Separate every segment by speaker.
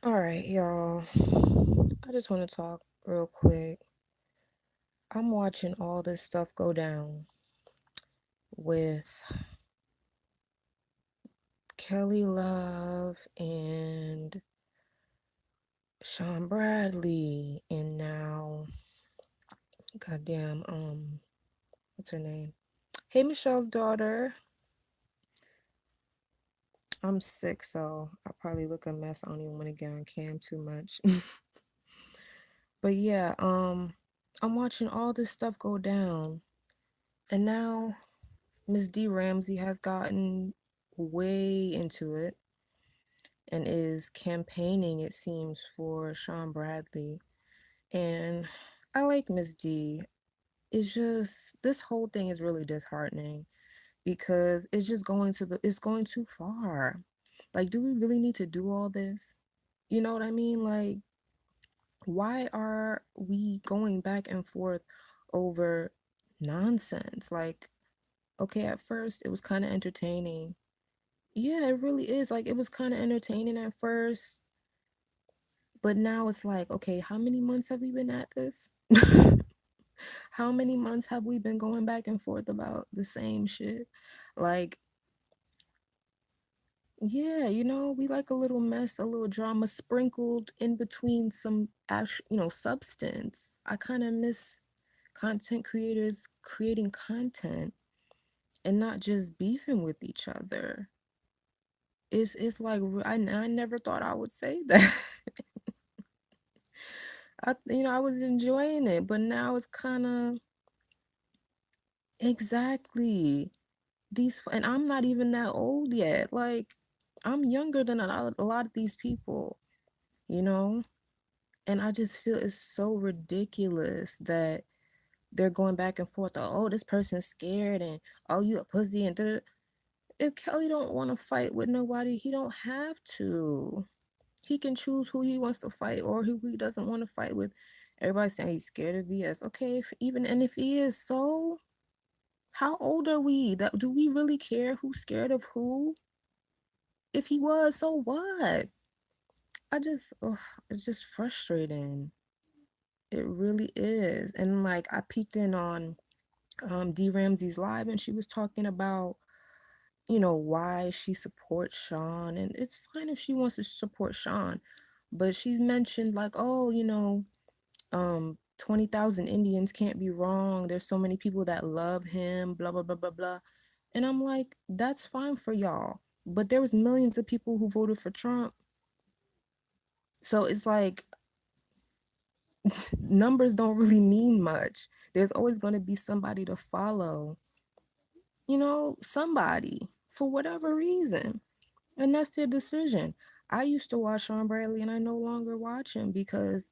Speaker 1: All right, y'all. I just want to talk real quick. I'm watching all this stuff go down with Kelly Love and Sean Bradley, and now, goddamn, what's her name? Hey, Michelle's daughter. I'm sick, so I probably look a mess. I don't even want to get on cam too much. But yeah, I'm watching all this stuff go down, and now Miss D Ramsey has gotten way into it and is campaigning, it seems, for Sean Bradley. And I like Miss D. It's just this whole thing is really disheartening because it's going too far. Like, do we really need to do all this? You know what I mean? Like, why are we going back and forth over nonsense? Like, okay, at first it was kind of entertaining. Yeah, it really is. Like, it was kind of entertaining at first, but now it's like, okay, how many months have we been at this? How many months have we been going back and forth about the same shit? Like, yeah, we like a little mess, a little drama sprinkled in between some substance. I kind of miss content creators creating content and not just beefing with each other. It's like I never thought I would say that. I was enjoying it, but now it's kind of exactly and I'm not even that old yet. Like, I'm younger than a lot of these people, you know? And I just feel it's so ridiculous that they're going back and forth. Oh, this person's scared, and oh, you a pussy, and da. If Kelly don't want to fight with nobody, he don't have to. He can choose who he wants to fight or who he doesn't want to fight with. Everybody's saying he's scared of VS. Okay, if he is, so how old are we? That do we really care who's scared of who? If he was, so what? It's just frustrating. It really is. And like I peeked in on D Ramsey's live, and she was talking about, why she supports Sean, and it's fine if she wants to support Sean, but she's mentioned like, oh, 20,000 Indians can't be wrong. There's so many people that love him, blah, blah, blah, blah, blah. And I'm like, that's fine for y'all. But there was millions of people who voted for Trump. So it's like numbers don't really mean much. There's always going to be somebody to follow, somebody for whatever reason. And that's their decision. I used to watch Sean Bradley and I no longer watch him because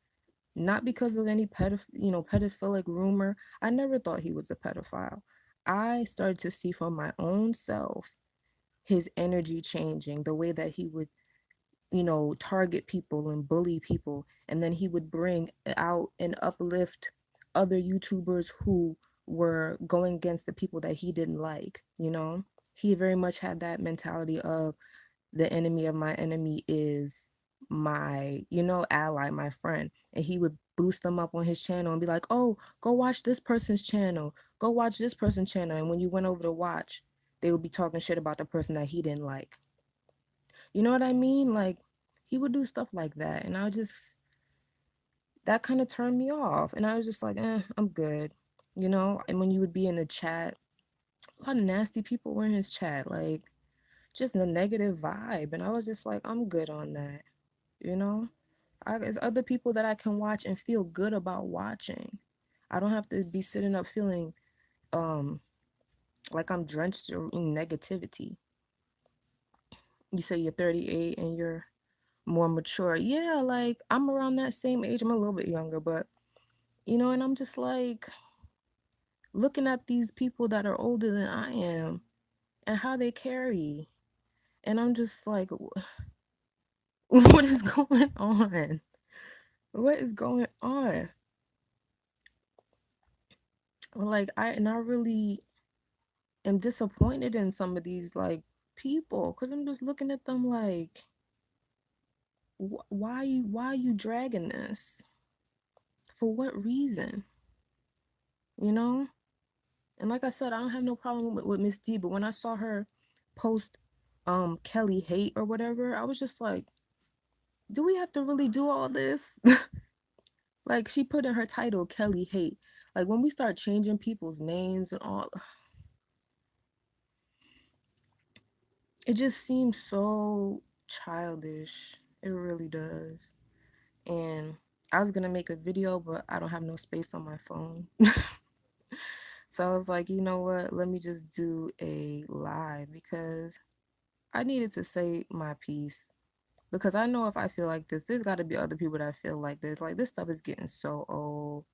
Speaker 1: not because of any pedophilic rumor. I never thought he was a pedophile. I started to see for my own self his energy changing, the way that he would, target people and bully people. And then he would bring out and uplift other YouTubers who were going against the people that he didn't like. He very much had that mentality of the enemy of my enemy is my, ally, my friend. And he would boost them up on his channel and be like, oh, go watch this person's channel. Go watch this person's channel. And when you went over to watch, they would be talking shit about the person that he didn't like. You know what I mean? Like, he would do stuff like that. And that kind of turned me off. And I was just like, I'm good. And when you would be in the chat, a lot of nasty people were in his chat, like just a negative vibe. And I was just like, I'm good on that. There's other people that I can watch and feel good about watching. I don't have to be sitting up feeling like I'm drenched in negativity. You say you're 38 and you're more mature. Yeah, like I'm around that same age. I'm a little bit younger, but and I'm just like looking at these people that are older than I am and how they carry. And I'm just like, what is going on? What is going on? Like I really am disappointed in some of these like people because I'm just looking at them like, why are you dragging this? For what reason? You know? And like I said, I don't have no problem with Miss D, but when I saw her post Kelly hate or whatever, I was just like, do we have to really do all this? Like she put in her title Kelly hate. Like when we start changing people's names and all, it just seems so childish. It really does. And I was gonna make a video, but I don't have no space on my phone. So I was like, you know what? Let me just do a live because I needed to say my piece. Because I know if I feel like this, there's got to be other people that feel like this. Like this stuff is getting so old.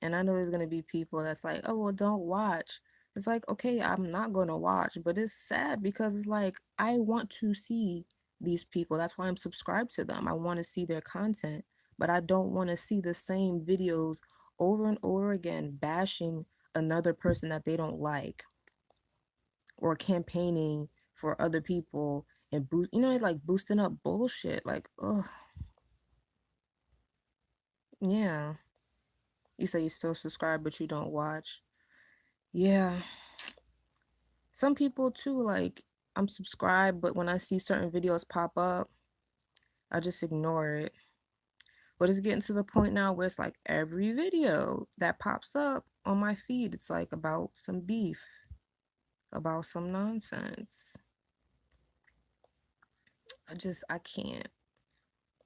Speaker 1: And I know there's going to be people that's like, oh, well, don't watch. It's like, okay, I'm not going to watch. But it's sad because it's like, I want to see these people. That's why I'm subscribed to them. I want to see their content. But I don't want to see the same videos over and over again bashing another person that they don't like or campaigning for other people and boost, like boosting up bullshit. Like, oh, yeah. You say you still subscribe, but you don't watch. Yeah. Some people too, like, I'm subscribed, but when I see certain videos pop up, I just ignore it. But it's getting to the point now where it's like every video that pops up on my feed, it's like about some beef, about some nonsense. I can't.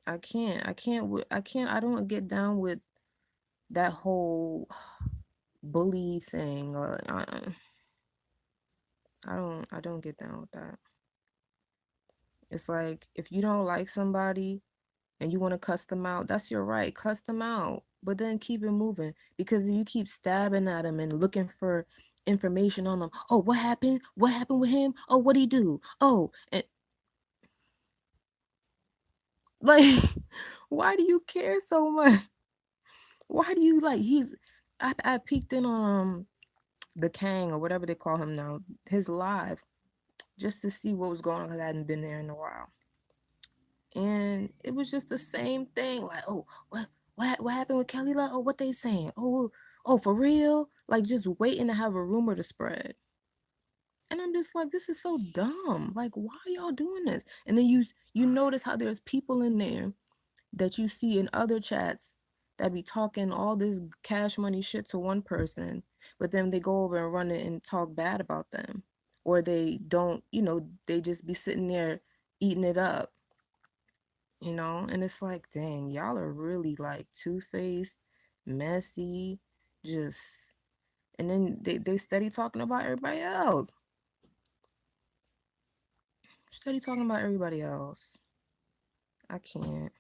Speaker 1: I don't get down with that whole bully thing. I don't get down with that. It's like if you don't like somebody and you want to cuss them out, that's your right. Cuss them out, but then keep it moving because you keep stabbing at them and looking for information on them. Oh, what happened? What happened with him? Oh, what'd he do? Oh, and like, why do you care so much? Why do you like? I peeked in on the Kang or whatever they call him now, his live, just to see what was going on because I hadn't been there in a while. And it was just the same thing. Like, oh, what happened with Kelly Love? Oh, what they saying? Oh, for real? Like just waiting to have a rumor to spread. And I'm just like, this is so dumb. Like, why are y'all doing this? And then you notice how there's people in there that you see in other chats that be talking all this cash money shit to one person, but then they go over and run it and talk bad about them. Or they don't, they just be sitting there eating it up, and it's like, dang, y'all are really like two-faced, messy, just, and then they steady talking about everybody else. Steady talking about everybody else. I can't.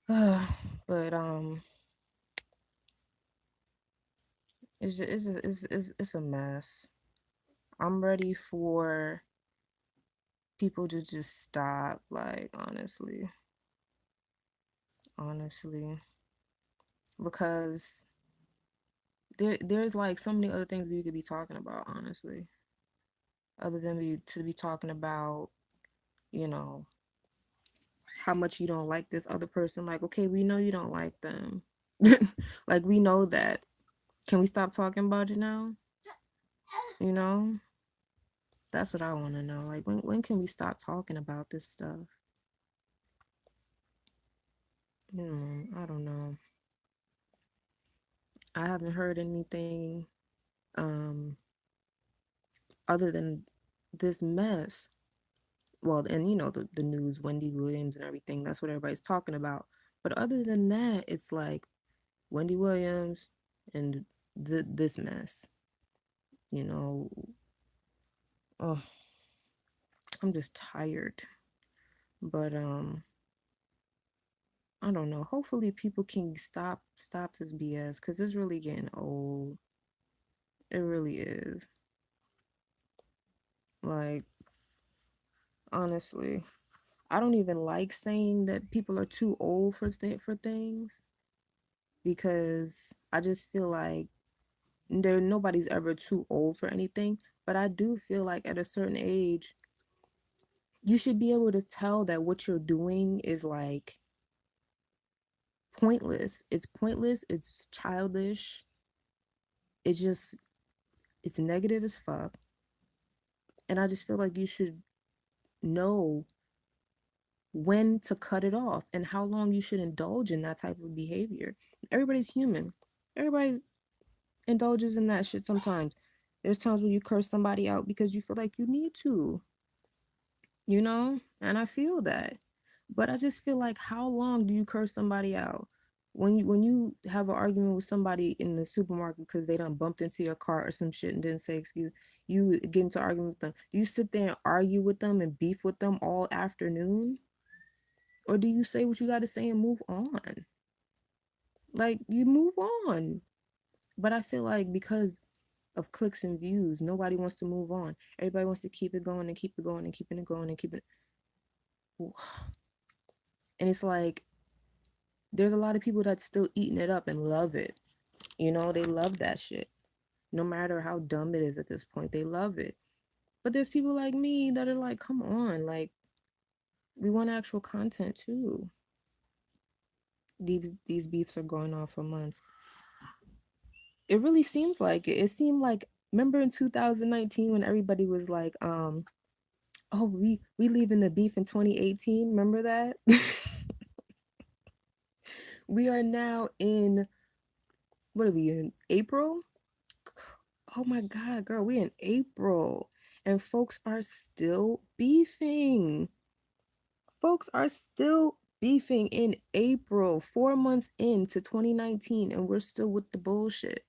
Speaker 1: But it's a mess. I'm ready for people to just stop, like, honestly, because there's like so many other things we could be talking about, honestly, other than to be talking about, you know, how much you don't like this other person. Like, okay, we know you don't like them. Like, we know that. Can we stop talking about it now? You know? That's what I want to know. Like, when can we stop talking about this stuff? I don't know. I haven't heard anything other than this mess. Well, and the news, Wendy Williams and everything, that's what everybody's talking about. But other than that, it's like Wendy Williams and this mess. You know, oh, I'm just tired. But I don't know. Hopefully people can stop this BS because it's really getting old. It really is. Like, honestly, I don't even like saying that people are too old for things because I just feel like nobody's ever too old for anything. But I do feel like at a certain age, you should be able to tell that what you're doing is like pointless. It's pointless, it's childish, it's just, it's negative as fuck. And I just feel like you should know when to cut it off and how long you should indulge in that type of behavior. Everybody's human. Everybody indulges in that shit sometimes. There's times when you curse somebody out because you feel like you need to, you know? And I feel that. But I just feel like how long do you curse somebody out? When you have an argument with somebody in the supermarket because they done bumped into your car or some shit and didn't say excuse, you get into an argument with them. Do you sit there and argue with them and beef with them all afternoon? Or do you say what you gotta say and move on? Like you move on. But I feel like because of clicks and views, nobody wants to move on. Everybody wants to keep it going and keep it going and keeping it going and keep it. And it's like there's a lot of people that's still eating it up and love it. You know, they love that shit. No matter how dumb it is at this point, they love it. But there's people like me that are like, come on, like we want actual content too. These beefs are going on for months. It really seems like it. It seemed like, remember in 2019 when everybody was like, oh, we leaving the beef in 2018. Remember that? We are now in, what are we in April? Oh my God, girl, we in April and folks are still beefing. Folks are still beefing in April, 4 months into 2019, and we're still with the bullshit.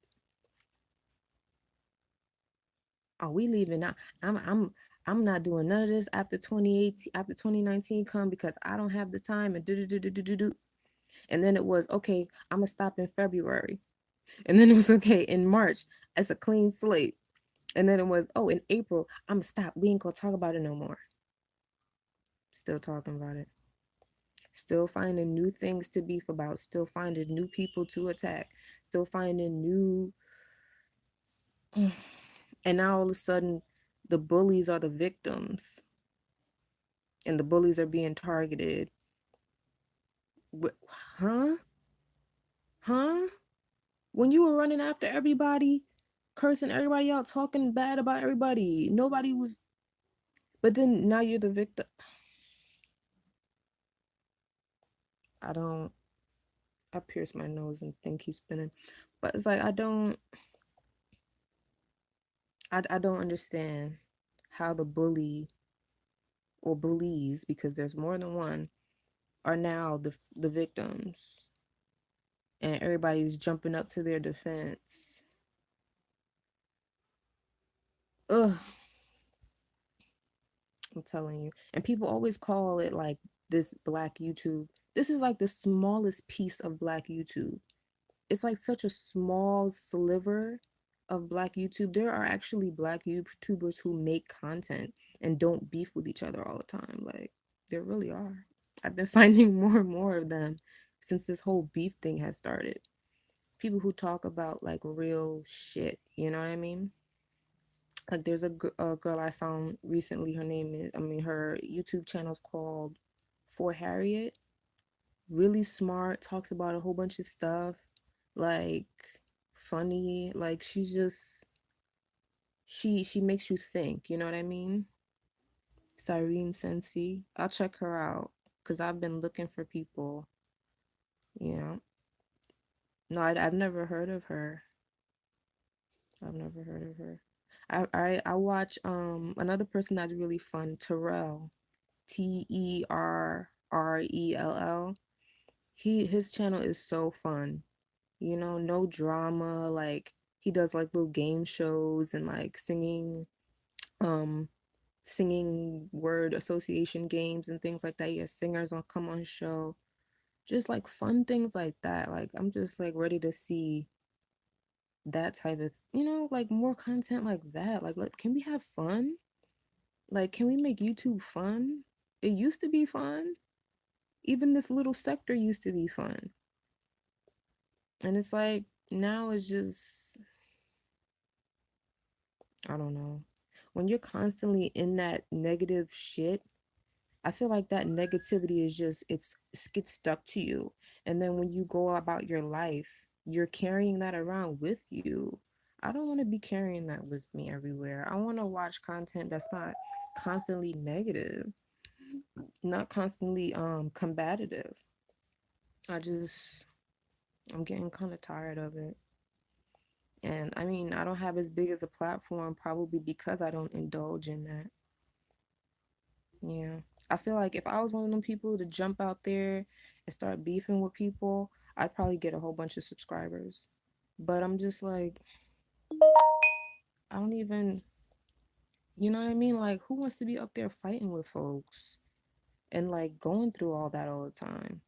Speaker 1: Oh, we leaving now. I'm not doing none of this after 2018, after 2019 come because I don't have the time and do do do do do do. And then it was okay, I'm gonna stop in February. And then it was okay in March, it's a clean slate. And then it was, oh, in April, I'm gonna stop. We ain't gonna talk about it no more. Still talking about it. Still finding new things to beef about. Still finding new people to attack. Still finding new. And now all of a sudden, the bullies are the victims. And the bullies are being targeted. Huh? Huh? When you were running after everybody, cursing everybody out, talking bad about everybody, nobody was. But then now you're the victim. I don't. I pierce my nose and think he's spinning. But it's like I don't understand how the bully or bullies, because there's more than one, are now the victims. And everybody's jumping up to their defense. Ugh, I'm telling you. And people always call it like this Black YouTube. This is like the smallest piece of Black YouTube. It's like such a small sliver of Black YouTube. There are actually Black YouTubers who make content and don't beef with each other all the time. Like, there really are. I've been finding more and more of them since this whole beef thing has started. People who talk about like real shit, you know what I mean? Like, there's a girl I found recently. Her name is, I mean, her YouTube channel is called For Harriet. Really smart, talks about a whole bunch of stuff, like funny, like she's just she makes you think, you know what I mean? Cyrene Sensi. I'll check her out because I've been looking for people, you know. No, I've never heard of her. I've never heard of her. I watch another person that's really fun, Terrell. Terrell. His channel is so fun. You know, no drama. Like he does like little game shows and like um singing word association games and things like that. He has singers on come on his show. Just like fun things like that. Like I'm just like ready to see that type of, like more content like that. Like can we have fun? Like can we make YouTube fun? It used to be fun. Even this little sector used to be fun. And it's like now it's just, I don't know. when you're constantly in that negative shit, I feel like that negativity is just it gets stuck to you. And then when you go about your life, you're carrying that around with you. I don't want to be carrying that with me everywhere. I want to watch content that's not constantly negative, not constantly combative. I just I'm getting kind of tired of it. And I mean, I don't have as big as a platform probably because I don't indulge in that. Yeah. I feel like if I was one of them people to jump out there and start beefing with people, I'd probably get a whole bunch of subscribers. But I'm just like, I don't even, you know what I mean? Like, who wants to be up there fighting with folks and like going through all that all the time?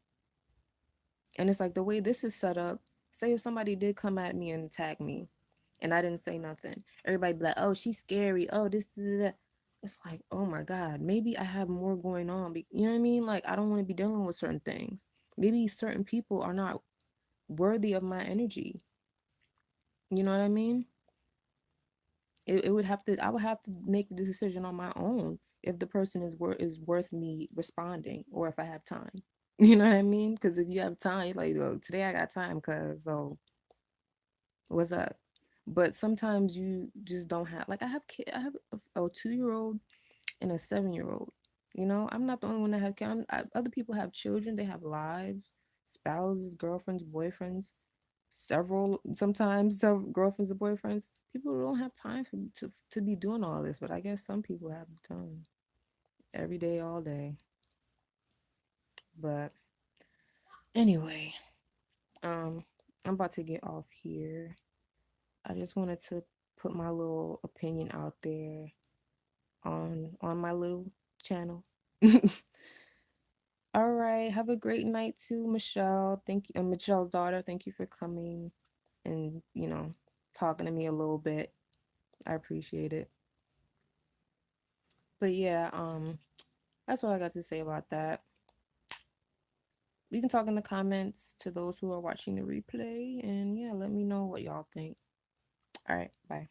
Speaker 1: And it's like the way this is set up, say if somebody did come at me and attack me and I didn't say nothing, everybody be like, oh, she's scary. Oh, this, that. It's like, oh my God, maybe I have more going on. You know what I mean? Like, I don't want to be dealing with certain things. Maybe certain people are not worthy of my energy. You know what I mean? It would have to, I would have to make the decision on my own if the person is worth me responding or if I have time. You know what I mean? Because if you have time, you're like, oh, today I got time, cause so what's up? But sometimes you just don't have, like, I have a 2-year old and a 7-year old. You know, I'm not the only one that has kids. Other people have children. They have lives, spouses, girlfriends, boyfriends. Sometimes several girlfriends or boyfriends. People don't have time to be doing all this, but I guess some people have the time every day, all day. But anyway, I'm about to get off here. I just wanted to put my little opinion out there on my little channel. All right, have a great night too, Michelle. Thank you, Michelle's daughter. Thank you for coming and, talking to me a little bit. I appreciate it. But yeah, that's what I got to say about that. You can talk in the comments to those who are watching the replay, and yeah, let me know what y'all think. All right, bye.